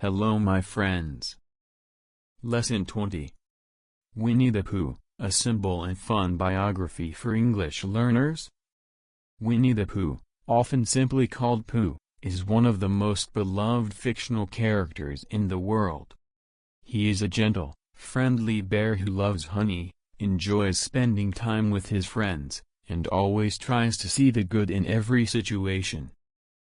Hello my friends. Lesson 20. Winnie the Pooh, a simple and fun biography for English learners. Winnie the Pooh, often simply called Pooh, is one of the most beloved fictional characters in the world. He is a gentle, friendly bear who loves honey, enjoys spending time with his friends, and always tries to see the good in every situation.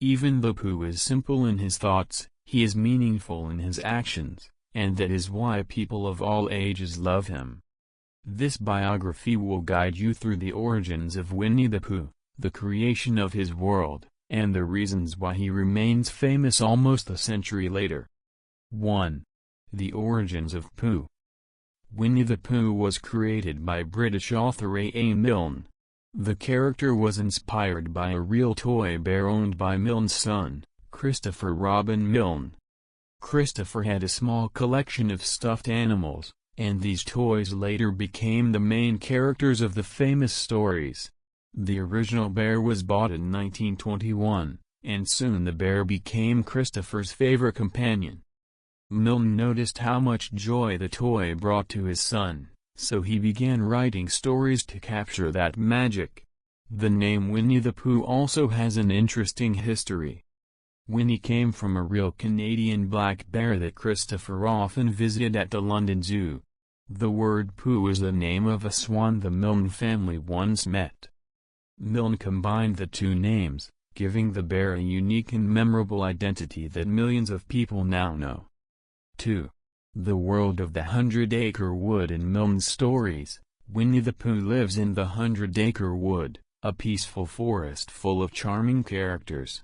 Even though Pooh is simple in his thoughts, he is meaningful in his actions, and that is why people of all ages love him. This biography will guide you through the origins of Winnie the Pooh, the creation of his world, and the reasons why he remains famous almost a century later. 1. The origins of Pooh. Winnie the Pooh was created by British author A. A. Milne. The character was inspired by a real toy bear owned by Milne's son, Christopher Robin Milne. Christopher had a small collection of stuffed animals, and these toys later became the main characters of the famous stories. The original bear was bought in 1921, and soon the bear became Christopher's favorite companion. Milne noticed how much joy the toy brought to his son, so he began writing stories to capture that magic. The name Winnie the Pooh also has an interesting history. Winnie came from a real Canadian black bear that Christopher often visited at the London Zoo. The word Pooh is the name of a swan the Milne family once met. Milne combined the two names, giving the bear a unique and memorable identity that millions of people now know. 2. The world of the 100-acre wood. In Milne's stories, Winnie the Pooh lives in the 100-acre wood, a peaceful forest full of charming characters.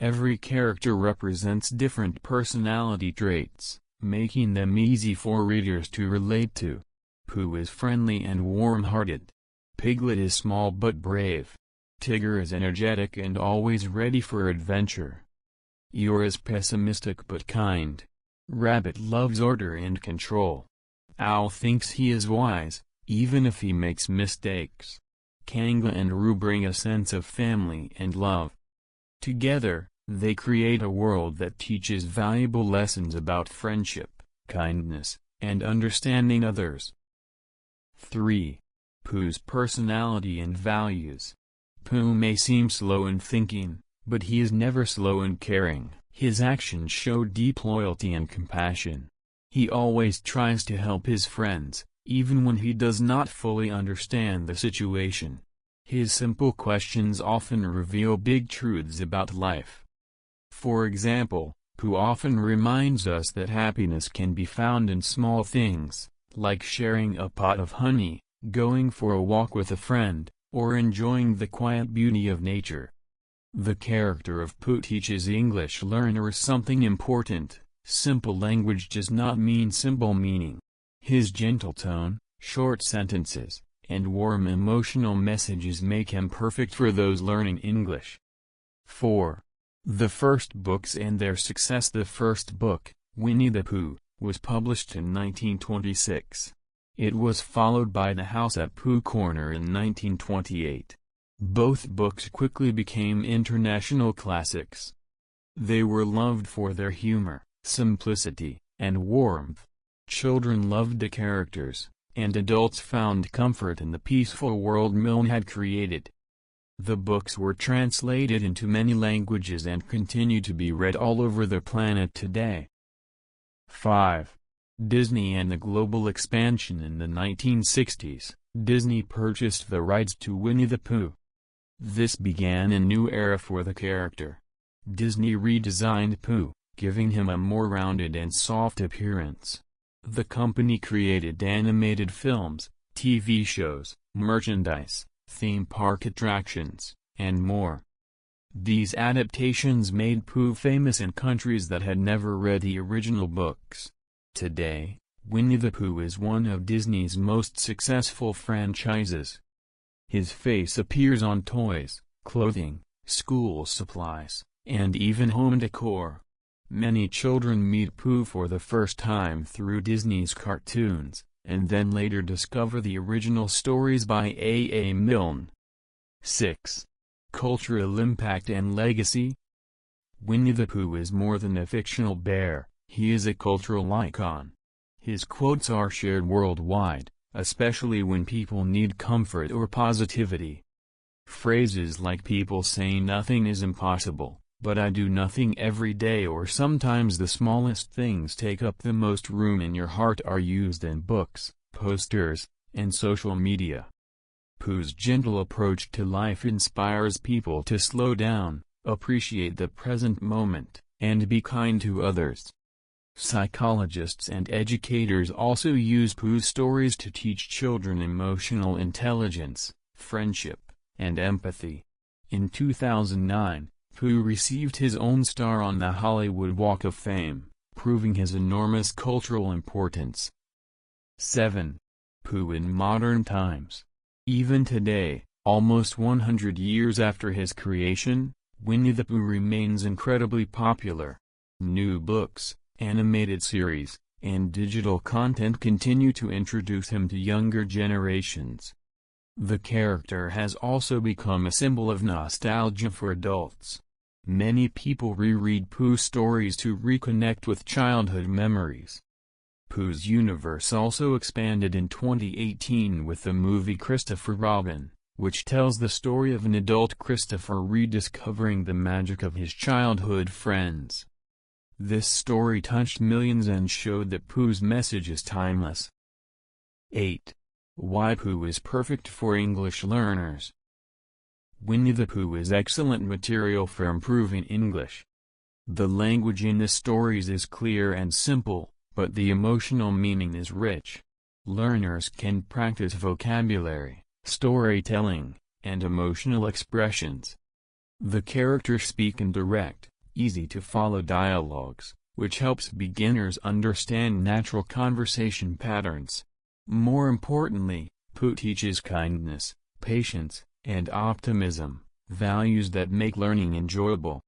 Every character represents different personality traits, making them easy for readers to relate to. Pooh is friendly and warm-hearted. Piglet is small but brave. Tigger is energetic and always ready for adventure. Eeyore is pessimistic but kind. Rabbit loves order and control. Owl thinks he is wise, even if he makes mistakes. Kanga and Roo bring a sense of family and love. Together, they create a world that teaches valuable lessons about friendship, kindness, and understanding others. 3. Pooh's personality and values. Pooh may seem slow in thinking, but he is never slow in caring. His actions show deep loyalty and compassion. He always tries to help his friends, even when he does not fully understand the situation. His simple questions often reveal big truths about life. For example, Pooh often reminds us that happiness can be found in small things, like sharing a pot of honey, going for a walk with a friend, or enjoying the quiet beauty of nature. The character of Pooh teaches English learners something important: simple language does not mean simple meaning. His gentle tone, short sentences, and warm emotional messages make him perfect for those learning English. 4. The first books and their success. The first book, Winnie the Pooh, was published in 1926. It was followed by The House at Pooh Corner in 1928. Both books quickly became international classics. They were loved for their humor, simplicity, and warmth. Children loved the characters, and adults found comfort in the peaceful world Milne had created. The books were translated into many languages and continue to be read all over the planet today. 5. Disney and the global expansion. In the 1960s, Disney purchased the rights to Winnie the Pooh. This began a new era for the character. Disney redesigned Pooh, giving him a more rounded and soft appearance. The company created animated films, TV shows, merchandise, theme park attractions, and more. These adaptations made Pooh famous in countries that had never read the original books. Today, Winnie the Pooh is one of Disney's most successful franchises. His face appears on toys, clothing, school supplies, and even home decor. Many children meet Pooh for the first time through Disney's cartoons, and then later discover the original stories by A. A. Milne. 6. Cultural impact and legacy. Winnie the Pooh is more than a fictional bear. He is a cultural icon. His quotes are shared worldwide, especially when people need comfort or positivity. Phrases like "people say nothing is impossible, but I do nothing every day," or "sometimes the smallest things take up the most room in your heart," are used in books, posters, and social media. Pooh's gentle approach to life inspires people to slow down, appreciate the present moment, and be kind to others. Psychologists and educators also use Pooh's stories to teach children emotional intelligence, friendship, and empathy. In 2009, Pooh received his own star on the Hollywood Walk of Fame, proving his enormous cultural importance. 7. Pooh in modern times. Even today, almost 100 years after his creation, Winnie the Pooh remains incredibly popular. New books, animated series, and digital content continue to introduce him to younger generations. The character has also become a symbol of nostalgia for adults. Many people reread Pooh stories to reconnect with childhood memories. Pooh's universe also expanded in 2018 with the movie Christopher Robin, which tells the story of an adult Christopher rediscovering the magic of his childhood friends. This story touched millions and showed that Pooh's message is timeless. 8. Why Pooh is perfect for English learners. Winnie the Pooh is excellent material for improving English. The language in the stories is clear and simple, but the emotional meaning is rich. Learners can practice vocabulary, storytelling, and emotional expressions. The characters speak in direct, easy-to-follow dialogues, which helps beginners understand natural conversation patterns. More importantly, Pooh teaches kindness, patience, and optimism, values that make learning enjoyable.